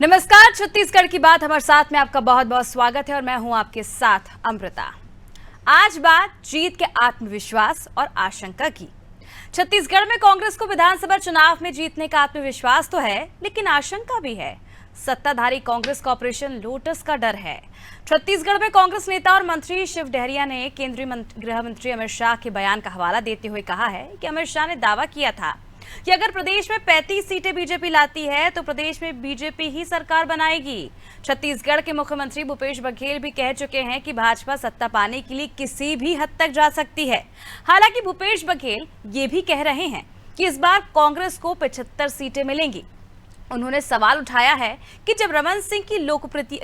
नमस्कार, छत्तीसगढ़ की बात हमारे साथ में आपका बहुत बहुत स्वागत है और मैं हूं आपके साथ अमृता। आज बात जीत के आत्मविश्वास और आशंका की। छत्तीसगढ़ में कांग्रेस को विधानसभा चुनाव में जीतने का आत्मविश्वास तो है, लेकिन आशंका भी है। सत्ताधारी कांग्रेस को ऑपरेशन लोटस का डर है। छत्तीसगढ़ में कांग्रेस नेता और मंत्री शिव डहरिया ने केंद्रीय गृह मंत्री अमित शाह के बयान का हवाला देते हुए कहा है कि अमित शाह ने दावा किया था कि अगर प्रदेश में 35 सीटें बीजेपी लाती है तो प्रदेश में बीजेपी ही सरकार बनाएगी। छत्तीसगढ़ के मुख्यमंत्री भूपेश बघेल भी कह चुके हैं कि भाजपा सत्ता पाने के लिए किसी भी हद तक जा सकती है। हालांकि भूपेश बघेल ये भी कह रहे हैं कि इस बार कांग्रेस को 75 सीटें मिलेंगी। उन्होंने सवाल उठाया है कि जब रमन सिंह की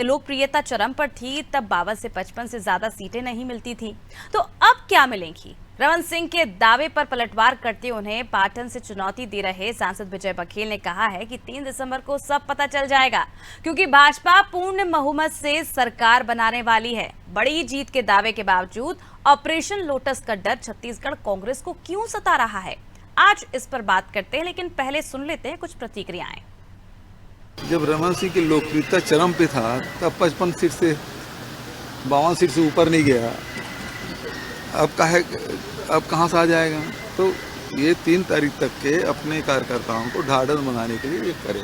लोकप्रियता चरम पर थी तब 52 से 55 से ज्यादा सीटें नहीं मिलती थी, तो अब क्या मिलेंगी। रमन सिंह के दावे पर पलटवार करते उन्हें पाटन से चुनौती दे रहे सांसद विजय बघेल ने कहा है कि 3 दिसंबर को सब पता चल जाएगा, क्योंकि भाजपा पूर्ण बहुमत से सरकार बनाने वाली है। बड़ी जीत के दावे के बावजूद ऑपरेशन लोटस का डर छत्तीसगढ़ कांग्रेस को क्यों सता रहा है, आज इस पर बात करते हैं, लेकिन पहले सुन लेते हैं कुछ प्रतिक्रियाएं। जब रमन सिंह की लोकप्रियता चरम पे था तब 55 सीट से 52 सीट से ऊपर नहीं गया। अब कहाँ से आ जाएगा। तो ये 3 तारीख तक के अपने कार्यकर्ताओं को ढाढ़स बनाने के लिए ये करें,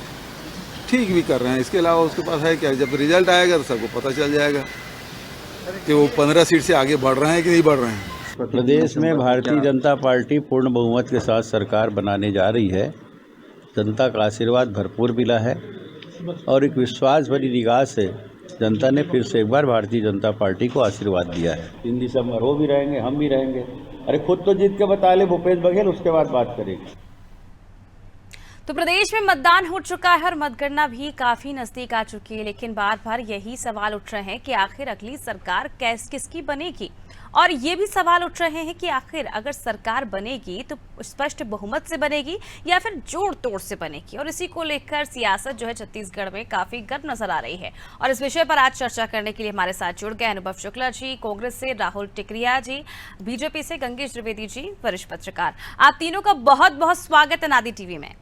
ठीक भी कर रहे हैं। इसके अलावा उसके पास है क्या, जब रिजल्ट आएगा तो सबको पता चल जाएगा कि वो 15 सीट से आगे बढ़ रहे हैं कि नहीं बढ़ रहे हैं। प्रदेश में भारतीय जनता पार्टी पूर्ण बहुमत के साथ सरकार बनाने जा रही है। जनता का आशीर्वाद भरपूर मिला है और एक विश्वास भरी निगाह से जनता ने फिर से एक बार भारतीय जनता पार्टी को आशीर्वाद दिया है। 3 दिसंबर वो भी रहेंगे, हम भी रहेंगे। अरे खुद तो जीत के बता ले भूपेश बघेल, उसके बाद बात करेंगे। तो प्रदेश में मतदान हो चुका है और मतगणना भी काफी नजदीक आ चुकी है, लेकिन बार बार यही सवाल उठ रहे हैं कि आखिर अगली सरकार किसकी बनेगी। और ये भी सवाल उठ रहे हैं कि आखिर अगर सरकार बनेगी तो स्पष्ट बहुमत से बनेगी या फिर जोड़ तोड़ से बनेगी। और इसी को लेकर सियासत जो है छत्तीसगढ़ में काफी गर्म नजर आ रही है। और इस विषय पर आज चर्चा करने के लिए हमारे साथ जुड़ गए अनुभव शुक्ला जी, कांग्रेस से राहुल टिकरिया जी, बीजेपी से गंगेश द्विवेदी जी, वरिष्ठ पत्रकार। आप तीनों का बहुत बहुत स्वागत है नादी टीवी में।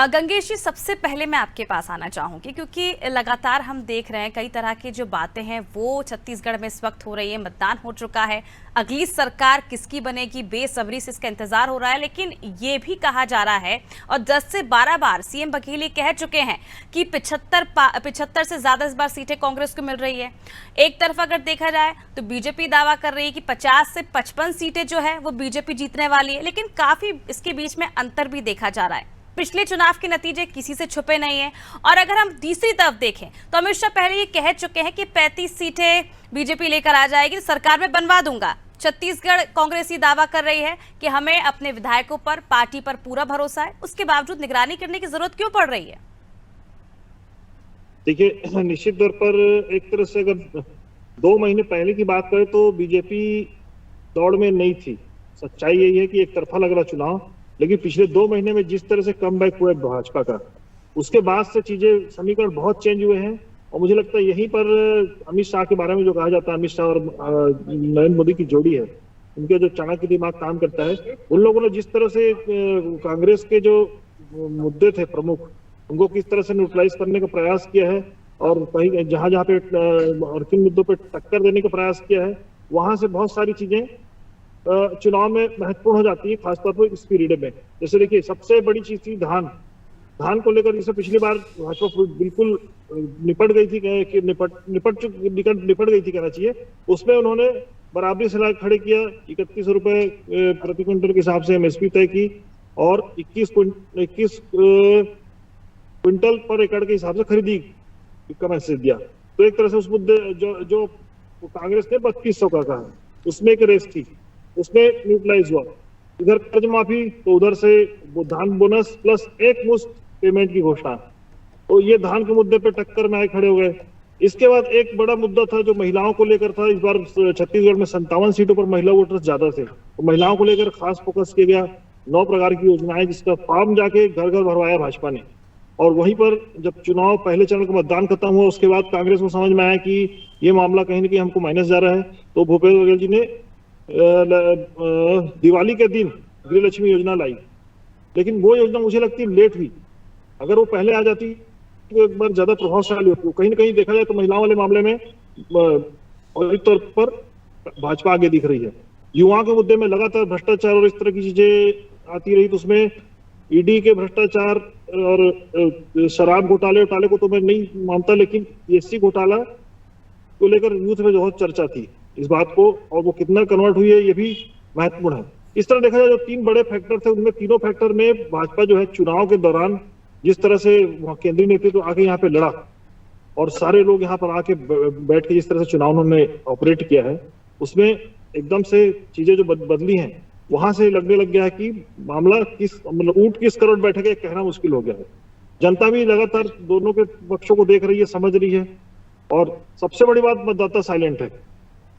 गंगेश जी, सबसे पहले मैं आपके पास आना चाहूंगी, क्योंकि लगातार हम देख रहे हैं कई तरह की जो बातें हैं वो छत्तीसगढ़ में इस वक्त हो रही है। मतदान हो चुका है, अगली सरकार किसकी बनेगी बेसब्री से इसका इंतजार हो रहा है। लेकिन ये भी कहा जा रहा है और 10 से 12 बार सीएम बघेल कह चुके हैं कि 75 से ज्यादा इस बार सीटें कांग्रेस को मिल रही है। एक तरफ अगर देखा जाए तो बीजेपी दावा कर रही है कि 50 से 55 सीटें जो है वो बीजेपी जीतने वाली है, लेकिन काफी इसके बीच में अंतर भी देखा जा रहा है। पिछले चुनाव के नतीजे किसी से छुपे नहीं है। और अगर हम तीसरी तरफ देखें तो अमित शाह पहले ये कह चुके हैं कि 35 सीटें बीजेपी लेकर आ जाएगी, सरकार में बनवा दूंगा। छत्तीसगढ़ कांग्रेस ये दावा कर रही है कि हमें अपने विधायकों पर, पार्टी पर पूरा भरोसा है, उसके बावजूद निगरानी करने की जरूरत क्यों पड़ रही है? देखिए, निश्चित तौर पर एक तरह से अगर 2 महीने पहले की बात करें तो बीजेपी दौड़ में नहीं थी। सच्चाई यही है कि एक तरफा लग रहा चुनाव, लेकिन पिछले 2 महीने में जिस तरह से कमबैक हुआ भाजपा का, उसके बाद से चीजें, समीकरण बहुत चेंज हुए हैं। और मुझे लगता है यहीं पर अमित शाह के बारे में जो कहा जाता है, अमित शाह और नरेंद्र मोदी की जोड़ी है, उनके जो चाणक्य दिमाग काम करता है, उन लोगों ने जिस तरह से कांग्रेस के जो मुद्दे थे प्रमुख, उनको किस तरह से न्यूट्रलाइज करने का प्रयास किया है और कहीं जहां पे और किन मुद्दों पर टक्कर देने का प्रयास किया है, वहां से बहुत सारी चीजें चुनाव में महत्वपूर्ण हो जाती है, खासतौर पर इस पीरियड में। जैसे देखिए, सबसे बड़ी चीज थी धान को लेकर, जिससे पिछली बार भाजपा बिल्कुल निपट गई थी कहना चाहिए। उसमें उन्होंने बराबरी से खड़े किया, 31 रुपए प्रति क्विंटल के हिसाब से एमएसपी तय की और 21 क्विंटल पर एकड़ के हिसाब से खरीदी का मैसेज दिया। तो एक तरह से उस मुद्दे जो कांग्रेस ने 3200 का कहा, उसमें एक रेस थी, उसमें न्यूट्रलाइज हुआ। इधर कर्ज माफी, तो उधर से वो धान बोनस प्लस एक मुश्त पेमेंट की घोषणा, तो ये धान के मुद्दे पे टक्कर में आए खड़े हो गए। इसके बाद एक बड़ा मुद्दा था जो महिलाओं को लेकर था। इस बार छत्तीसगढ़ में 57 सीटों पर महिला वोटर्स ज्यादा थे, तो महिलाओं को लेकर खास फोकस किया गया। 9 प्रकार की योजनाएं, जिसका फॉर्म जाके घर घर भरवाया भाजपा ने। और वहीं पर जब चुनाव पहले चरण का मतदान खत्म हुआ, उसके बाद कांग्रेस को समझ में आया कि ये मामला कहीं ना कहीं हमको माइनस जा रहा है, तो भूपेश बघेल जी ने दिवाली के दिन गृह लक्ष्मी योजना लाई। लेकिन वो योजना मुझे लगती है लेट हुई। अगर वो पहले आ जाती एक बार ज्यादा प्रभावशाली होती है। कहीं ना कहीं देखा जाए तो महिलाओं वाले मामले में और तौर पर भाजपा आगे दिख रही है। युवाओं के मुद्दे में लगातार भ्रष्टाचार और इस तरह की चीजें आती रही, तो उसमें ईडी के भ्रष्टाचार और शराब घोटाले को तो मैं नहीं मानता, लेकिन एससी घोटाला को लेकर यूथ में बहुत चर्चा थी इस बात को, और वो कितना कन्वर्ट हुई है ये भी महत्वपूर्ण है। इस तरह देखा जाए जो 3 बड़े फैक्टर थे, उनमें तीनों फैक्टर में भाजपा जो है चुनाव के दौरान जिस तरह से केंद्रीय नेतृत्व तो आके यहाँ पे लड़ा और सारे लोग यहाँ पर आके बैठ के जिस तरह से चुनाव उन्होंने ऑपरेट किया है, उसमें एकदम से चीजें जो बदली हैं, वहां से लगने लग गया है कि मामला मतलब ऊंट किस करोड़ बैठेगा कहना मुश्किल हो गया है। जनता भी लगातार दोनों के पक्षों को देख रही है, समझ रही है, और सबसे बड़ी बात मतदाता साइलेंट है।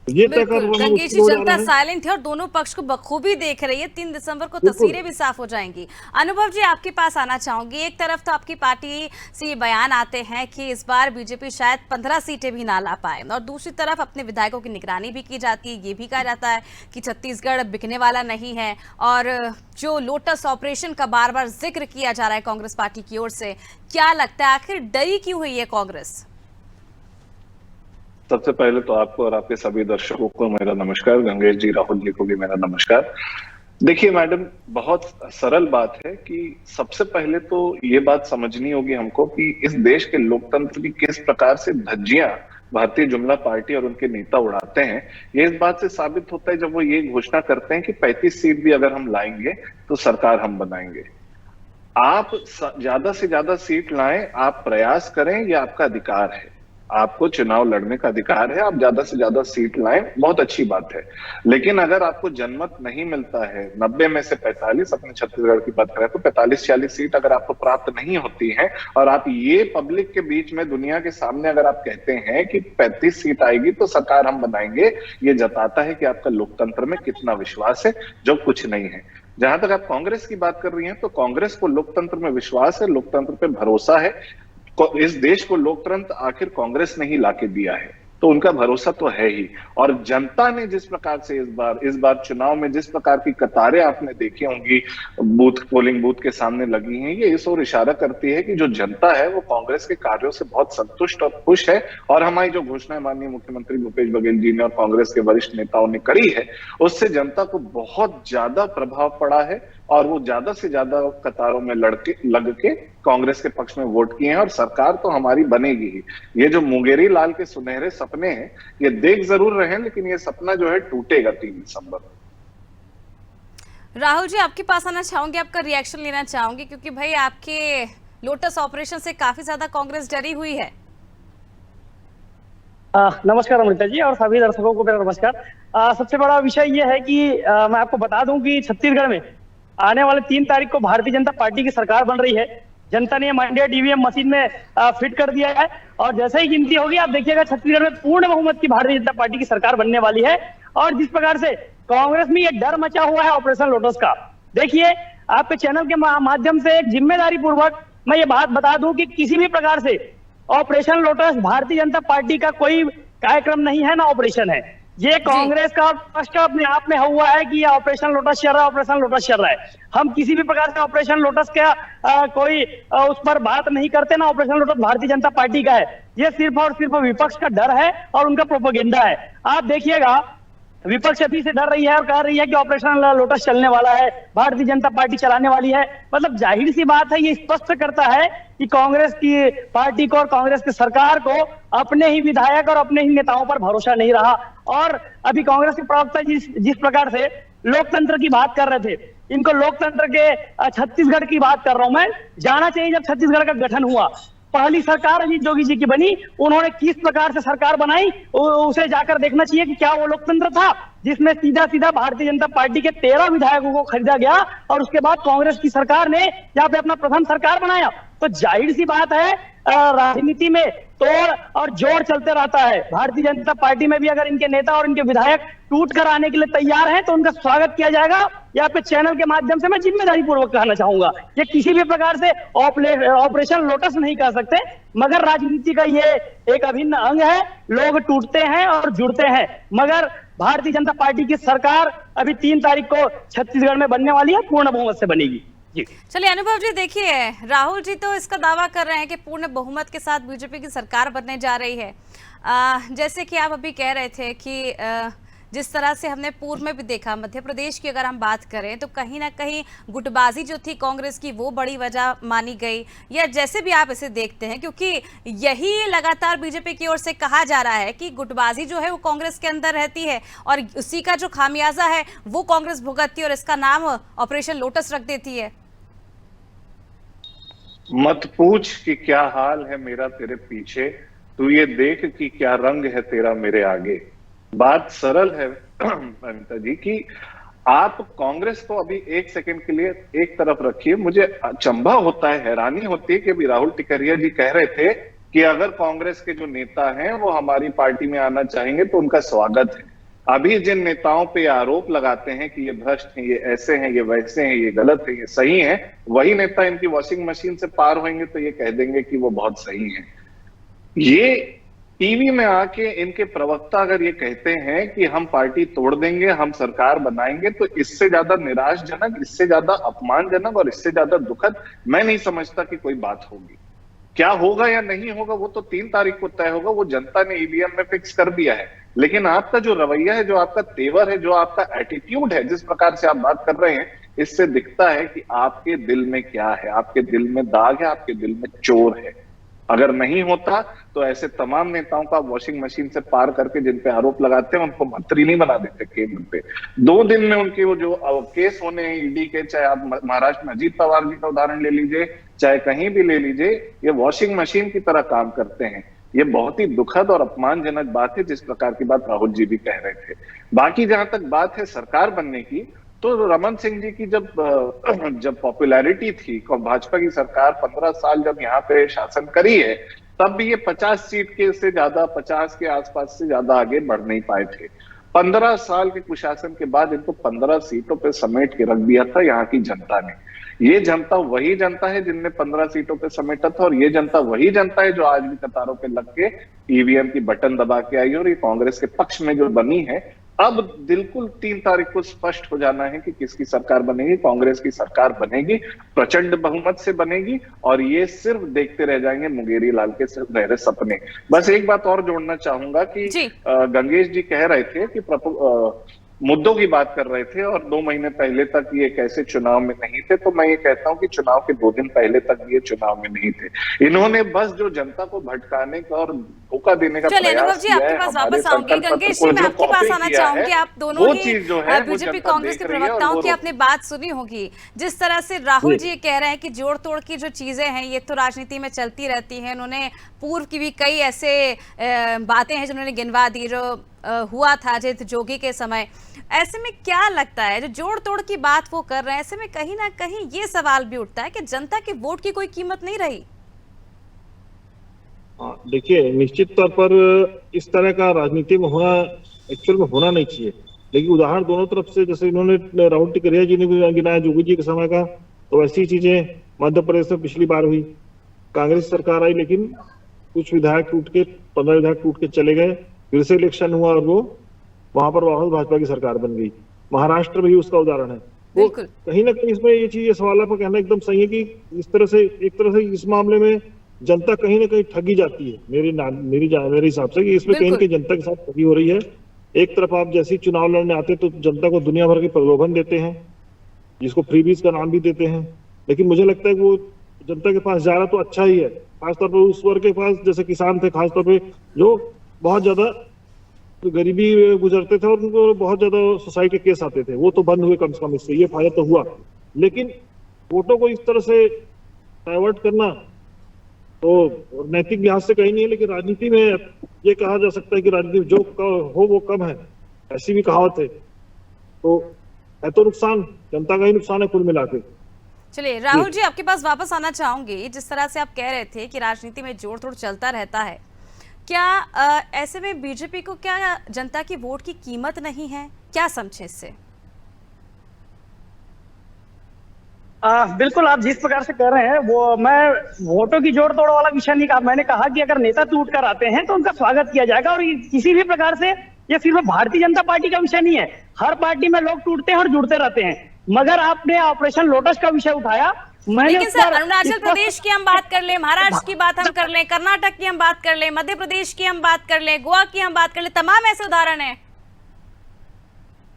ये तय कर गंगेश जी, जनता साइलेंट है और दोनों पक्ष को बखूबी देख रही है। 3 दिसंबर को तस्वीरें भी साफ हो जाएंगी। अनुभव जी, आपके पास आना चाहूंगी। एक तरफ तो आपकी पार्टी से ये बयान आते हैं कि इस बार बीजेपी शायद 15 सीटें भी ना ला पाए, और दूसरी तरफ अपने विधायकों की निगरानी भी की जाती है। ये भी कहा जाता है कि छत्तीसगढ़ बिकने वाला नहीं है, और जो लोटस ऑपरेशन का बार बार जिक्र किया जा रहा है कांग्रेस पार्टी की ओर से, क्या लगता है आखिर डरी क्यों हुई है कांग्रेस? सबसे पहले तो आपको और आपके सभी दर्शकों को मेरा नमस्कार, गंगेश जी, राहुल जी को भी मेरा नमस्कार। देखिए मैडम, बहुत सरल बात है कि सबसे पहले तो ये बात समझनी होगी हमको कि इस देश के लोकतंत्र की किस प्रकार से धज्जियां भारतीय जुमला पार्टी और उनके नेता उड़ाते हैं। ये इस बात से साबित होता है जब वो ये घोषणा करते हैं कि 35 सीट भी अगर हम लाएंगे तो सरकार हम बनाएंगे। आप ज्यादा से ज्यादा सीट लाएं, आप प्रयास करें, ये आपका अधिकार है, आपको चुनाव लड़ने का अधिकार है, आप ज्यादा से ज्यादा सीट लाएं, बहुत अच्छी बात है। लेकिन अगर आपको जनमत नहीं मिलता है, 90 में से 45, अपने छत्तीसगढ़ की बात करें तो 45-46 सीट अगर आपको प्राप्त नहीं होती है, और आप ये पब्लिक के बीच में दुनिया के सामने अगर आप कहते हैं कि 35 सीट आएगी तो सरकार हम बनाएंगे, ये जताता है कि आपका लोकतंत्र में कितना विश्वास है, जो कुछ नहीं है। जहां तक आप कांग्रेस की बात कर रही हैं, तो कांग्रेस को लोकतंत्र में विश्वास है, लोकतंत्र पे भरोसा है। इस देश को लोकतंत्र आखिर कांग्रेस ने ही लाके दिया है, तो उनका भरोसा तो है ही। और जनता ने जिस प्रकार से इस बार चुनाव में जिस प्रकार की कतारें आपने देखी होंगी पोलिंग बूथ के सामने लगी हैं, ये इस ओर इशारा करती है कि जो जनता है वो कांग्रेस के कार्यों से बहुत संतुष्ट और खुश है। और हमारी जो घोषणा माननीय मुख्यमंत्री भूपेश बघेल जी ने और कांग्रेस के वरिष्ठ नेताओं ने करी है, उससे जनता को बहुत ज्यादा प्रभाव पड़ा है, और वो ज्यादा से ज्यादा कतारों में लग के कांग्रेस के पक्ष में वोट किए हैं, और सरकार तो हमारी बनेगी ही। ये जो मुंगेरी लाल के सुनहरे सपने हैं, ये देख जरूर रहे हैं, लेकिन ये सपना जो है टूटेगा 3 दिसंबर। राहुल जी, आपके पास आना चाहूंगी, आपका रिएक्शन लेना चाहूंगी, क्योंकि भाई आपके लोटस ऑपरेशन से काफी ज्यादा कांग्रेस डरी हुई है। नमस्कार अमृता जी, और सभी दर्शकों को मेरा नमस्कार। सबसे बड़ा विषय यह है कि मैं आपको बता दूं कि छत्तीसगढ़ में आने वाले 3 तारीख को भारतीय जनता पार्टी की सरकार बन रही है। जनता ने मंडिया ईवीएम मशीन में फिट कर दिया है, और जैसे ही गिनती होगी आप देखिएगा छत्तीसगढ़ में पूर्ण बहुमत की भारतीय जनता पार्टी की सरकार बनने वाली है। और जिस प्रकार से कांग्रेस में ये डर मचा हुआ है ऑपरेशन लोटस का, देखिए आपके चैनल के माध्यम से एक जिम्मेदारी पूर्वक मैं ये बात बता दूं कि किसी भी प्रकार से operation lotus Bharatiya Janata party का कोई कार्यक्रम नहीं है, ना ऑपरेशन है। ये कांग्रेस का प्रश्न अपने आप में हुआ है कि ये ऑपरेशन लोटस चल रहा है, ऑपरेशन लोटस चल रहा है। हम किसी भी प्रकार से ऑपरेशन लोटस का कोई उस पर बात नहीं करते, ना operation lotus Bharatiya Janata party का है। ये सिर्फ और सिर्फ विपक्ष का डर है और उनका प्रोपेगेंडा है। आप देखिएगा विपक्ष अभी से डर रही है और कह रही है कि ऑपरेशन लोटस चलने वाला है, भारतीय जनता पार्टी चलाने वाली है। मतलब जाहिर सी बात है, ये स्पष्ट करता है कि कांग्रेस की पार्टी को और कांग्रेस की सरकार को अपने ही विधायक और अपने ही नेताओं पर भरोसा नहीं रहा। और अभी कांग्रेस के प्रवक्ता जिस प्रकार से लोकतंत्र की बात कर रहे थे, इनको लोकतंत्र के छत्तीसगढ़ की बात कर रहा हूं मैं। जाना चाहिए जब छत्तीसगढ़ का गठन हुआ, पहली सरकार अजीत जोगी जी की बनी, उन्होंने किस प्रकार से सरकार बनाई उसे जाकर देखना चाहिए कि क्या वो लोकतंत्र था जिसमें सीधा सीधा भारतीय जनता पार्टी के 13 विधायकों को खरीदा गया और उसके बाद कांग्रेस की सरकार ने यहाँ पे अपना प्रथम सरकार बनाया। तो जाहिर सी बात है राजनीति में तोड़ और जोड़ चलते रहता है। भारतीय जनता पार्टी में भी अगर इनके नेता और इनके विधायक टूट कर आने के लिए तैयार हैं तो उनका स्वागत किया जाएगा। यहाँ पे चैनल के माध्यम से मैं जिम्मेदारी पूर्वक कहना चाहूंगा, ये किसी भी प्रकार से ऑपरेशन लोटस नहीं कह सकते, मगर राजनीति का ये एक अभिन्न अंग है। लोग टूटते हैं और जुड़ते हैं, मगर भारतीय जनता पार्टी की सरकार अभी 3 तारीख को छत्तीसगढ़ में बनने वाली है, पूर्ण बहुमत से बनेगी। जी। चलिए अनुभव जी, देखिए राहुल जी तो इसका दावा कर रहे हैं कि पूर्ण बहुमत के साथ बीजेपी की सरकार बनने जा रही है। जैसे कि आप अभी कह रहे थे कि जिस तरह से हमने पूर्व में भी देखा, मध्य प्रदेश की अगर हम बात करें तो कहीं ना कहीं गुटबाजी जो थी कांग्रेस की वो बड़ी वजह मानी गई, या जैसे भी आप इसे देखते हैं, क्योंकि यही लगातार बीजेपी की ओर से कहा जा रहा है कि गुटबाजी जो है वो कांग्रेस के अंदर रहती है और उसी का जो खामियाजा है वो कांग्रेस भुगतती है और इसका नाम ऑपरेशन लोटस रख देती है। मत पूछ कि क्या हाल है मेरा तेरे पीछे, तू ये देख कि क्या रंग है तेरा मेरे आगे। बात सरल है अनिता जी कि आप कांग्रेस को अभी एक सेकंड के लिए एक तरफ रखिए। मुझे अचंभा होता है, हैरानी होती है कि अभी राहुल टिकरिया जी कह रहे थे कि अगर कांग्रेस के जो नेता हैं वो हमारी पार्टी में आना चाहेंगे तो उनका स्वागत है। अभी जिन नेताओं पे आरोप लगाते हैं कि ये भ्रष्ट हैं, ये ऐसे हैं, ये वैसे हैं, ये गलत है, ये सही है, वही नेता इनकी वॉशिंग मशीन से पार होंगे तो ये कह देंगे कि वो बहुत सही है। ये टीवी में आके इनके प्रवक्ता अगर ये कहते हैं कि हम पार्टी तोड़ देंगे, हम सरकार बनाएंगे, तो इससे ज्यादा निराशजनक, इससे ज्यादा अपमानजनक और इससे ज्यादा दुखद मैं नहीं समझता कि कोई बात होगी। क्या होगा या नहीं होगा वो तो 3 तारीख को तय होगा, वो जनता ने ईवीएम में फिक्स कर दिया है। लेकिन आपका जो रवैया है, जो आपका तेवर है, जो आपका एटीट्यूड है, जिस प्रकार से आप बात कर रहे हैं, इससे दिखता है कि आपके दिल में क्या है। आपके दिल में दाग है, आपके दिल में चोर है। अगर नहीं होता तो ऐसे तमाम नेताओं का वॉशिंग मशीन से पार करके जिन पे आरोप लगाते हैं उनको मंत्री नहीं बना देते केंद्र पे। 2 दिन में उनके वो जो केस होने हैं ईडी के, चाहे आप महाराष्ट्र में अजीत पवार जी का उदाहरण ले लीजिए, चाहे कहीं भी ले लीजिए, ये वॉशिंग मशीन की तरह काम करते हैं। ये बहुत ही दुखद और अपमानजनक बात है, जिस प्रकार की बात राहुल जी भी कह रहे थे। बाकी जहां तक बात है सरकार बनने की, तो रमन सिंह जी की जब पॉपुलैरिटी थी, भाजपा की सरकार 15 साल जब यहाँ पे शासन करी है, तब भी ये 50 सीट के से ज्यादा, 50 के आसपास से ज्यादा आगे बढ़ नहीं पाए थे। 15 साल के कुशासन के बाद इनको 15 सीटों पे समेट के रख दिया था यहाँ की जनता ने। ये जनता वही जनता है जिनने 15 सीटों पे समेटा था, और ये जनता वही जनता है जो आज भी कतारों पे लग के ईवीएम की बटन दबा के आई, और ये कांग्रेस के पक्ष में जो बनी है। अब बिल्कुल 3 तारीख को स्पष्ट हो जाना है कि किसकी सरकार बनेगी। कांग्रेस की सरकार बनेगी, प्रचंड बहुमत से बनेगी, और ये सिर्फ देखते रह जाएंगे मुंगेरी लाल के रह सपने। बस एक बात और जोड़ना चाहूंगा कि गंगेश जी कह रहे थे कि मुद्दों की बात कर रहे थे, और 2 महीने पहले तक ये कैसे चुनाव में नहीं थे। तो मैं ये कहता हूं कि चुनाव के 2 दिन पहले तक ये चुनाव में नहीं थे। इन्होंने बस जो जनता को भटकाने का और धोखा देने का प्रयास किया है। आपके पास वापस आऊंगी गंगेश जी, मैं आपके पास आना चाहूंगी। आप दोनों ही बीजेपी कांग्रेस के प्रवक्ताओं की आपने बात सुनी होगी, जिस तरह से राहुल जी कह रहे हैं कि जोड़ तोड़ की जो चीजें हैं ये तो राजनीति में चलती रहती हैं। उन्होंने पूर्व की भी कई ऐसे बातें हैं जिन्होंने गिनवा दी, जो हुआ था अजित जोगी के समय। ऐसे में क्या लगता है, जो जोड़ तोड़ की बात वो कर रहे हैं, ऐसे में कहीं ना कहीं ये सवाल भी उठता है कि जनता के वोट की कोई कीमत नहीं रही? देखिए, निश्चित तौर पर इस तरह का राजनीति में होना एक्चुअल में होना नहीं चाहिए। लेकिन उदाहरण दोनों तरफ से, जैसे इन्होंने राहुल टिकरिया जी ने भी गिनाया जोगी जी के समय का, तो ऐसी चीजें मध्य प्रदेश में पिछली बार हुई। कांग्रेस सरकार आई, लेकिन कुछ विधायक टूट के, 15 विधायक टूट के चले गए, फिर से इलेक्शन हुआ और वो वहां पर वापस भाजपा की सरकार बन गई। महाराष्ट्र में भी उसका उदाहरण है। वो कहीं ना कहीं इसमें ये चीज, ये सवाल आपका कहना एकदम सही है कि इस तरह से, एक तरह से इस मामले में जनता कहीं ना कहीं ठगी जाती है। मेरे हिसाब से कि इसमें कहीं ना कहीं जनता के साथ ठगी हो रही है। एक तरफ आप जैसे चुनाव लड़ने आते तो जनता को दुनिया भर के प्रलोभन देते हैं, जिसको फ्रीबीज का नाम भी देते हैं, लेकिन मुझे लगता है कि वो जनता के पास जा रहा तो अच्छा ही है। खासतौर पर उस वर्ग के पास, जैसे किसान थे खासतौर पे, जो बहुत ज्यादा गरीबी गुजरते थे और उनको बहुत ज्यादा सोसाइटी केस आते थे, वो तो बंद हुए कम से कम। इससे ये फायदा तो हुआ। लेकिन वोटों को इस तरह से डाइवर्ट करना तो नैतिक लिहाज से कहीं नहीं है, लेकिन राजनीति में ये कहा जा सकता है कि राजनीति जो हो वो कम है, ऐसी भी कहावत है। तो है तो नुकसान जनता का ही नुकसान है कुल मिला के। चलिए राहुल जी, आपके पास वापस आना चाहूंगी। जिस तरह से आप कह रहे थे कि राजनीति में जोड़ तोड़ चलता रहता है, क्या ऐसे में बीजेपी को क्या जनता की वोट की कीमत नहीं है? क्या समझे इससे? बिल्कुल, आप जिस प्रकार से कह रहे हैं वो, मैं वोटों की जोड़ तोड़ वाला विषय नहीं कहा। मैंने कहा कि अगर नेता टूट कर आते हैं तो उनका स्वागत किया जाएगा, और किसी भी प्रकार से ये सिर्फ भारतीय जनता पार्टी का विषय नहीं है। हर पार्टी में लोग टूटते हैं और जुड़ते रहते हैं। मगर आपने ऑपरेशन लोटस का विषय उठाया। मैंने लेकिन उस सर, पर अरुणाचल स्पष्ट- प्रदेश की हम बात कर लें, महाराष्ट्र की बात हम कर लें, कर्नाटक की हम बात कर लें, मध्य प्रदेश की हम बात कर लें, गोवा की हम बात कर लें, तमाम ऐसे उदाहरण हैं।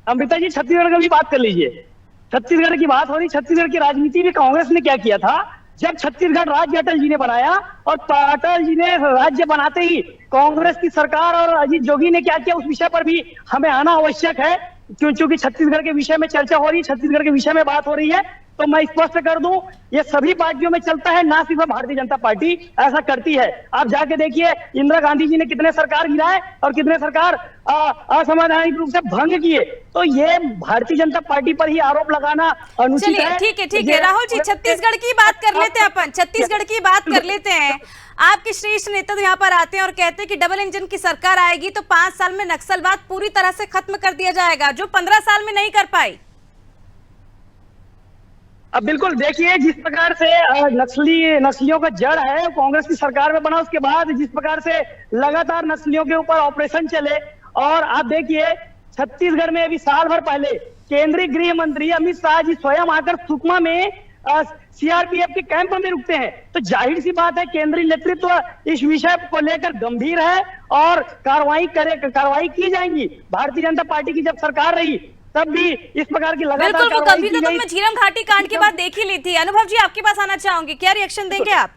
अमृता जी, छत्तीसगढ़ की भी बात कर लीजिए। छत्तीसगढ़ की बात हो रही, छत्तीसगढ़ की राजनीति में कांग्रेस ने क्या किया था? जब छत्तीसगढ़ राज्य अटल जी ने बनाया और अटल जी ने राज्य बनाते ही कांग्रेस की सरकार और अजीत जोगी ने क्या किया, उस विषय पर भी हमें आना आवश्यक है, क्योंकि छत्तीसगढ़ के विषय में चर्चा हो रही है, छत्तीसगढ़ के विषय में बात हो रही है। तो मैं स्पष्ट कर दूं, ये सभी पार्टियों में चलता है, ना सिर्फ भारतीय जनता पार्टी ऐसा करती है। आप जाके देखिए, इंदिरा गांधी जी ने कितने सरकार गिराए और कितने सरकार असंवैधानिक रूप से भंग किए। तो ये भारतीय जनता पार्टी पर ही आरोप लगाना अनुचित चलिए, है। ठीक है राहुल जी, छत्तीसगढ़ की बात कर लेते हैं, अपन छत्तीसगढ़ की बात कर लेते हैं। आपके श्रेष्ठ नेता तो यहाँ पर आते हैं और कहते हैं कि डबल इंजन की सरकार आएगी तो 5 साल में नक्सलवाद पूरी तरह से खत्म कर दिया जाएगा, जो 15 साल में नहीं कर पाई। अब बिल्कुल देखिए, जिस प्रकार से नस्लियों का जड़ है कांग्रेस की सरकार में बना, उसके बाद जिस प्रकार से लगातार नस्लियों के ऊपर ऑपरेशन चले, और आप देखिए छत्तीसगढ़ में अभी साल भर पहले केंद्रीय गृह मंत्री अमित शाह जी स्वयं आकर सुकमा में सीआरपीएफ के कैंप में रुकते हैं। तो जाहिर सी बात है, केंद्रीय नेतृत्व इस विषय को लेकर गंभीर है और कार्रवाई की जाएगी। भारतीय जनता पार्टी की जब सरकार रही तब भी इस प्रकार की लगातार बिल्कुल, वो कार्रवाई गंभीरता की तो गई। मैं झीरम घाटी कांड के बाद देख ही ली थी। अनुभव जी, आपके पास आना चाहूंगी, क्या रिएक्शन देंगे आप?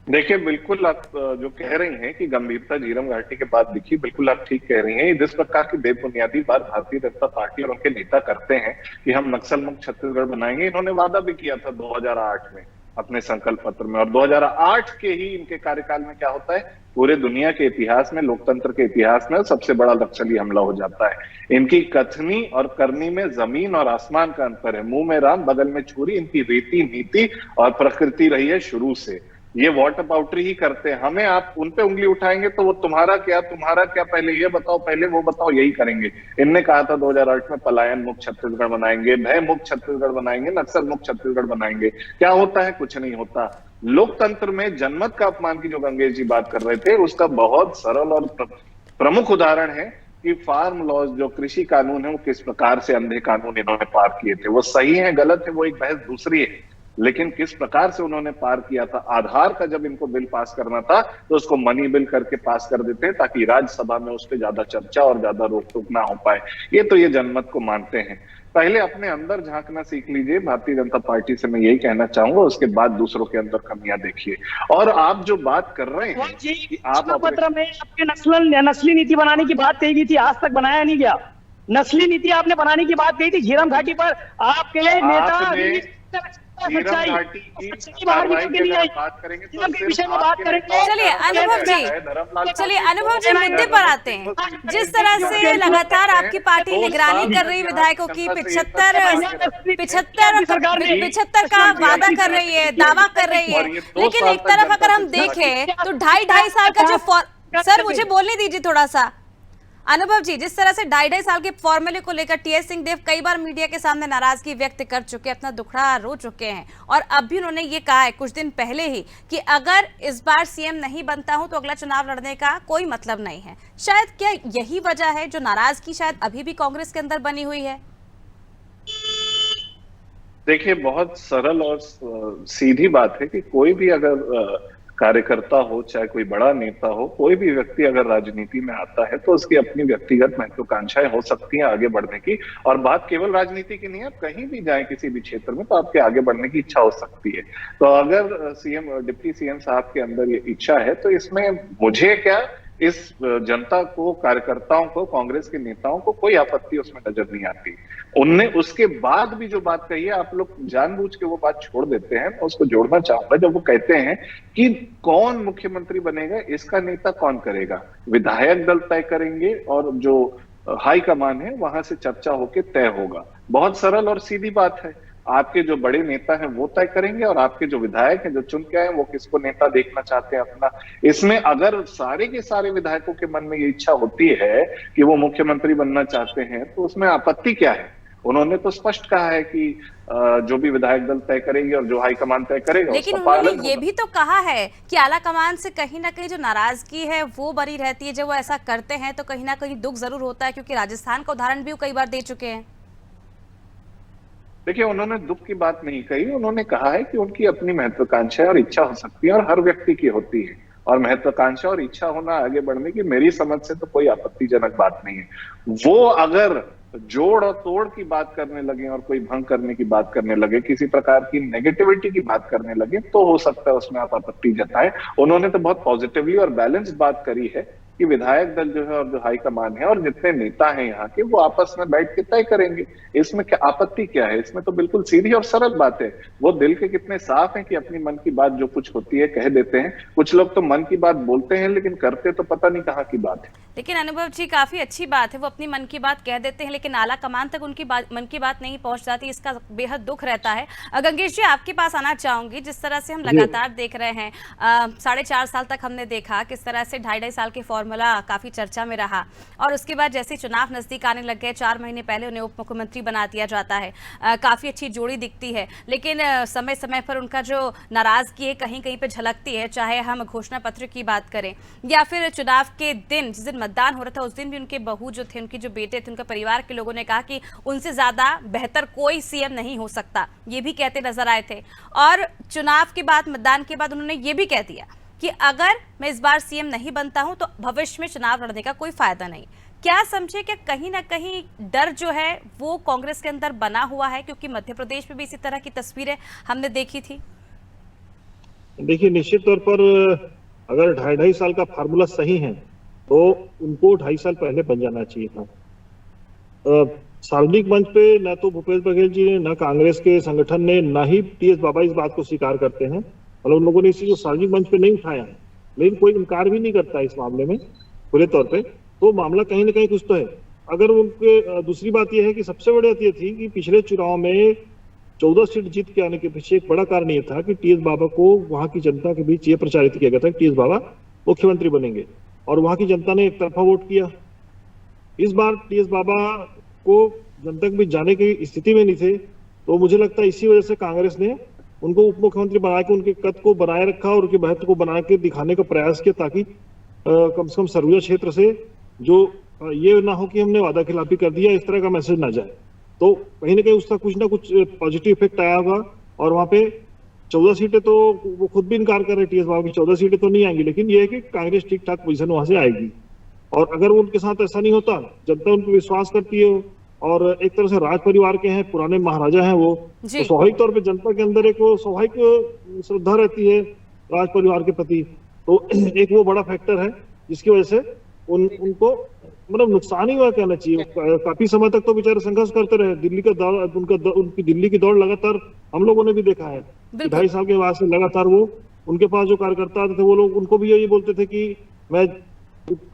देखिए, बिल्कुल आप जो कह रही हैं कि गंभीरता झीरम घाटी के बाद दिखी, बिल्कुल आप ठीक कह रही हैं। जिस प्रकार की बेबुनियादी बात भारतीय जनता पार्टी और उनके नेता करते हैं कि हम नक्सल मुक्त छत्तीसगढ़ बनाएंगे, इन्होंने वादा भी किया था 2008 में अपने संकल्प पत्र में, और 2008 के ही इनके कार्यकाल में क्या होता है, पूरे दुनिया के इतिहास में, लोकतंत्र के इतिहास में सबसे बड़ा नक्सली हमला हो जाता है। इनकी कथनी और करनी में जमीन और आसमान का अंतर है। मुंह में राम, बगल में छुरी, इनकी रीति नीति और प्रकृति रही है शुरू से। ये वॉटर पाउडरी ही करते हैं। हमें आप उन पे उंगली उठाएंगे तो वो तुम्हारा क्या, पहले ये बताओ, पहले वो बताओ, यही करेंगे। इनने कहा था 2008 में पलायन मुक्त छत्तीसगढ़ बनाएंगे, भय मुक्त छत्तीसगढ़ बनाएंगे, नक्सल मुक्त छत्तीसगढ़ बनाएंगे। क्या होता है? कुछ नहीं होता। लोकतंत्र में जनमत का अपमान की जो गंगेश जी बात कर रहे थे, उसका बहुत सरल और प्रमुख उदाहरण है कि फार्म लॉज, जो कृषि कानून है, वो किस प्रकार से अंधे कानून इन्होंने पार किए थे। वो सही है गलत है वो एक बहस दूसरी है, लेकिन किस प्रकार से उन्होंने पार किया था। आधार का जब इनको बिल पास करना था तो उसको मनी बिल करके पास कर देते हैं ताकि राज्यसभा में उस पर ज्यादा चर्चा और ज्यादा रोक टोक ना हो पाए। ये जनमत को मानते हैं। पहले अपने अंदर झांकना सीख लीजिए। भारतीय जनता पार्टी से मैं यही कहना चाहूंगा, उसके बाद दूसरों के अंदर कमियां देखिए। और आप जो बात कर रहे हैं कि आप पत्र में आपके नस्ली नीति बनाने की बात कही गई थी, आज तक बनाया नहीं गया। नस्ली नीति आपने बनाने की बात कही थी झीरम घाटी पर, आपके नेता झीरम घाटी की कार्रवाई की बात करेंगे तो चलिए अनुभव जी मुद्दे पर आते हैं। जिस तरह से लगातार आपकी पार्टी निगरानी कर रही विधायकों की 75 का वादा कर रही है, दावा कर रही है, लेकिन एक तरफ अगर हम देखें तो 2.5 साल का जो सर मुझे बोलने दीजिए थोड़ा सा। अनुभव जी, जिस तरह से 2.5 साल के फॉर्मूले को लेकर टीएस सिंहदेव कई बार मीडिया के सामने नाराजगी व्यक्त कर चुके हैं, अपना दुखड़ा रो चुके हैं, और अब भी उन्होंने ये कहा है कुछ दिन पहले ही कि अगर इस बार सीएम नहीं बनता हूं तो अगला चुनाव लड़ने का कोई मतलब नहीं है। शायद क्या यही वजह है जो नाराजगी शायद अभी भी कांग्रेस के अंदर बनी हुई है? देखिए, बहुत सरल और सीधी बात है कि कोई भी अगर कार्यकर्ता हो, चाहे कोई बड़ा नेता हो, कोई भी व्यक्ति अगर राजनीति में आता है तो उसकी अपनी व्यक्तिगत महत्वाकांक्षाएं हो सकती हैं आगे बढ़ने की। और बात केवल राजनीति की नहीं है, आप कहीं भी जाएं किसी भी क्षेत्र में तो आपके आगे बढ़ने की इच्छा हो सकती है। तो अगर डिप्टी सीएम साहब के अंदर ये इच्छा है तो इसमें मुझे क्या, इस जनता को, कार्यकर्ताओं को, कांग्रेस के नेताओं को कोई आपत्ति उसमें नजर नहीं आती। उनने उसके बाद भी जो बात कही है, आप लोग जानबूझ के वो बात छोड़ देते हैं। मैं उसको जोड़ना चाहूंगा। जब वो कहते हैं कि कौन मुख्यमंत्री बनेगा, इसका नेता कौन करेगा, विधायक दल तय करेंगे और जो हाईकमान है वहां से चर्चा होकर तय होगा। बहुत सरल और सीधी बात है। आपके जो बड़े नेता हैं वो तय करेंगे और आपके जो विधायक हैं जो चुन के आए वो किसको नेता देखना चाहते हैं अपना। इसमें अगर सारे के सारे विधायकों के मन में ये इच्छा होती है कि वो मुख्यमंत्री बनना चाहते हैं तो उसमें आपत्ति क्या है? उन्होंने तो स्पष्ट कहा है कि जो भी विधायक दल तय करेंगे और जो हाईकमान तय करेगा, लेकिन उन्होंने ये भी तो कहा है कि आला कमान से कहीं ना कहीं जो नाराजगी है वो बनी रहती है। जब वो ऐसा करते हैं तो कहीं ना कहीं दुख जरूर होता है, क्योंकि राजस्थान का उदाहरण भी वो कई बार दे चुके हैं। देखिए, उन्होंने दुख की बात नहीं कही, उन्होंने कहा है कि उनकी अपनी महत्वाकांक्षा और इच्छा हो सकती है और हर व्यक्ति की होती है, और महत्वाकांक्षा और इच्छा होना आगे बढ़ने की मेरी समझ से तो कोई आपत्तिजनक बात नहीं है। वो अगर जोड़ और तोड़ की बात करने लगे और कोई भंग करने की बात करने लगे, किसी प्रकार की नेगेटिविटी की बात करने लगे, तो हो सकता है उसमें आप आपत्ति जताएं। उन्होंने तो बहुत पॉजिटिवली और बैलेंस्ड बात करी है कि विधायक दल जो है और जो हाईकमान है और जितने नेता हैं यहाँ के, वो आपस में बैठ के तय करेंगे। इसमें क्या आपत्ति क्या है? इसमें तो बिल्कुल सीधी और सरल बात है। वो दिल के कितने साफ हैं कि अपनी मन की बात जो कुछ होती है कह देते हैं। कुछ लोग तो मन की बात बोलते हैं लेकिन करते तो पता नहीं कहाँ की बात है। लेकिन अनुभव जी, काफी अच्छी बात है, वो अपनी मन की बात कह देते हैं लेकिन आला कमान तक उनकी मन की बात नहीं पहुंच जाती, इसका बेहद दुख रहता है। गंगेश जी, आपके पास आना चाहूंगी। जिस तरह से हम लगातार देख रहे हैं, 4.5 साल तक हमने देखा किस तरह से 2.5 साल के फॉर्मूला काफी चर्चा में रहा, और उसके बाद जैसे चुनाव नजदीक आने लग गए, 4 महीने पहले उन्हें उप मुख्यमंत्री बना दिया जाता है। काफी अच्छी जोड़ी दिखती है, लेकिन समय समय पर उनका जो नाराजगी है कहीं कहीं पे झलकती है, चाहे हम घोषणा पत्र की बात करें या फिर चुनाव के दिन, जिस दिन मतदान हो रहा था उस दिन भी उनके बहू जो थे, उनके जो बेटे थे, उनके परिवार के लोगों ने कहा कि उनसे ज्यादा बेहतर कोई सीएम नहीं हो सकता, ये भी कहते नजर आए थे। और चुनाव के बाद, मतदान के बाद उन्होंने ये भी कह दिया कि अगर मैं इस बार सीएम नहीं बनता हूं तो भविष्य में चुनाव लड़ने का कोई फायदा नहीं। क्या समझे कि कहीं ना कहीं डर जो है वो कांग्रेस के अंदर बना हुआ है, क्योंकि मध्य प्रदेश में भी इसी तरह की तस्वीरें हमने देखी थी। देखिए, निश्चित तौर पर अगर 2.5 साल का फार्मूला सही है तो उनको 2.5 साल पहले बन जाना चाहिए था। सार्वजनिक मंच पे न तो भूपेश बघेल जी ने, न कांग्रेस के संगठन ने, न ही टीएस बाबा इस बात को स्वीकार करते हैं, मतलब उन लोगों ने इस चीज को सार्वजनिक मंच पे नहीं उठाया है, लेकिन कोई इनकार भी नहीं करता इस मामले में खुले तौर पे, तो मामला कहीं ना कहीं कुछ तो है। अगर उनके दूसरी बात यह है कि सबसे बड़ी बात यह थी कि पिछले चुनाव में 14 सीट जीत के आने के पीछे एक बड़ा कारण यह था कि टीएस बाबा को वहां की जनता के बीच ये प्रचारित किया गया था कि टीएस बाबा मुख्यमंत्री बनेंगे, और वहां की जनता ने एक तरफा वोट किया। इस बार टीएस बाबा को जनता के बीच जाने की स्थिति में नहीं थे, तो मुझे लगता है इसी वजह से कांग्रेस ने उनको उप मुख्यमंत्री बना के उनके कद को बनाए रखा और उनके महत्व को बना के दिखाने का प्रयास किया, ताकि कम से कम सरगुजा क्षेत्र से जो ये ना हो कि हमने वादा खिलाफी कर दिया, इस तरह का मैसेज ना जाए। तो कहीं ना कहीं उसका कुछ ना कुछ पॉजिटिव इफेक्ट आया होगा। और वहां पे 14 सीटें तो वो खुद भी इनकार कर रहे टीएस बाबा की 14 सीटें तो नहीं आएंगी, लेकिन ये है कि कांग्रेस ठीक ठाक पोजीशन वहां से आएगी। और अगर उनके साथ ऐसा नहीं होता, जनता उन पर विश्वास करती है और एक तरह से राज परिवार के हैं, पुराने महाराजा हैं वो, तो स्वाभाविक तौर पे जनता के अंदर एक वो स्वाभाविक श्रद्धा रहती है राज परिवार के प्रति। तो एक वो बड़ा फैक्टर है जिसकी वजह से उनको मतलब नुकसान ही हुआ कहना चाहिए। काफी समय तक तो बेचारे संघर्ष करते रहे, दिल्ली का दौड़, उनकी दिल्ली की दौड़ लगातार हम लोगों ने भी देखा है। 2.5 साल के बाद से लगातार वो उनके पास जो कार्यकर्ता आते थे वो लोग उनको भी यही बोलते थे कि मैं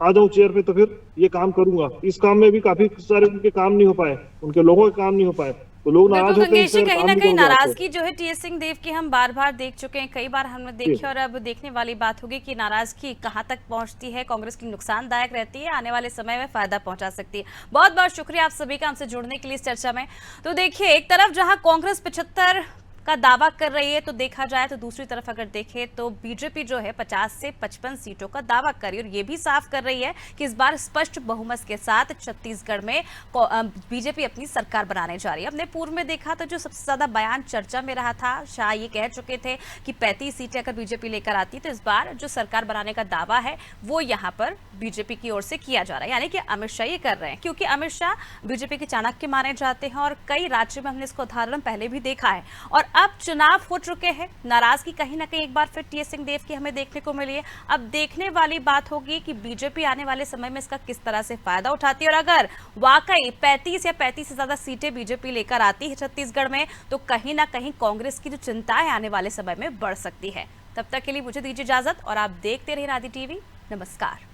आ जाऊं चेयर पे तो फिर ये काम करूंगा। इस काम में भी काफी सारे उनके काम नहीं हो पाए, उनके लोगों के काम नहीं हो पाए, तो लोग नाराज होते हैं। कहीं ना कहीं नाराजगी जो है टीएस सिंहदेव की हम बार बार देख चुके हैं, कई बार हमने देखी, और अब देखने वाली बात होगी कि नाराजगी कहां तक पहुंचती है, कांग्रेस की नुकसानदायक रहती है, आने वाले समय में फायदा पहुंचा सकती है। बहुत बहुत शुक्रिया आप सभी का हमसे जुड़ने के लिए इस चर्चा में। तो देखिए, एक तरफ जहां कांग्रेस 75 का दावा कर रही है तो देखा जाए तो दूसरी तरफ अगर देखें तो बीजेपी जो है 50 से 55 सीटों का दावा कर रही है, और ये भी साफ कर रही है कि इस बार स्पष्ट बहुमत के साथ छत्तीसगढ़ में बीजेपी अपनी सरकार बनाने जा रही है। हमने पूर्व में देखा तो जो सबसे ज्यादा बयान चर्चा में रहा था, शाह ये कह चुके थे कि 35 सीटें अगर बीजेपी लेकर आती तो इस बार जो सरकार बनाने का दावा है वो यहाँ पर बीजेपी की ओर से किया जा रहा है, यानी कि अमित शाह ये कर रहे हैं, क्योंकि अमित शाह बीजेपी के चाणक्य माने जाते हैं और कई राज्यों में हमने इसका उदाहरण पहले भी देखा है। और अब चुनाव हो चुके हैं, नाराजगी कहीं ना कहीं एक बार फिर टीएस सिंहदेव की हमें देखने को मिली है। अब देखने वाली बात होगी कि बीजेपी आने वाले समय में इसका किस तरह से फायदा उठाती है, और अगर वाकई 35 या 35 से ज्यादा सीटें बीजेपी लेकर आती है छत्तीसगढ़ में, तो कहीं ना कहीं कांग्रेस की जो चिंताएं आने वाले समय में बढ़ सकती है। तब तक के लिए मुझे दीजिए इजाजत और आप देखते रहिए राधे टीवी। नमस्कार।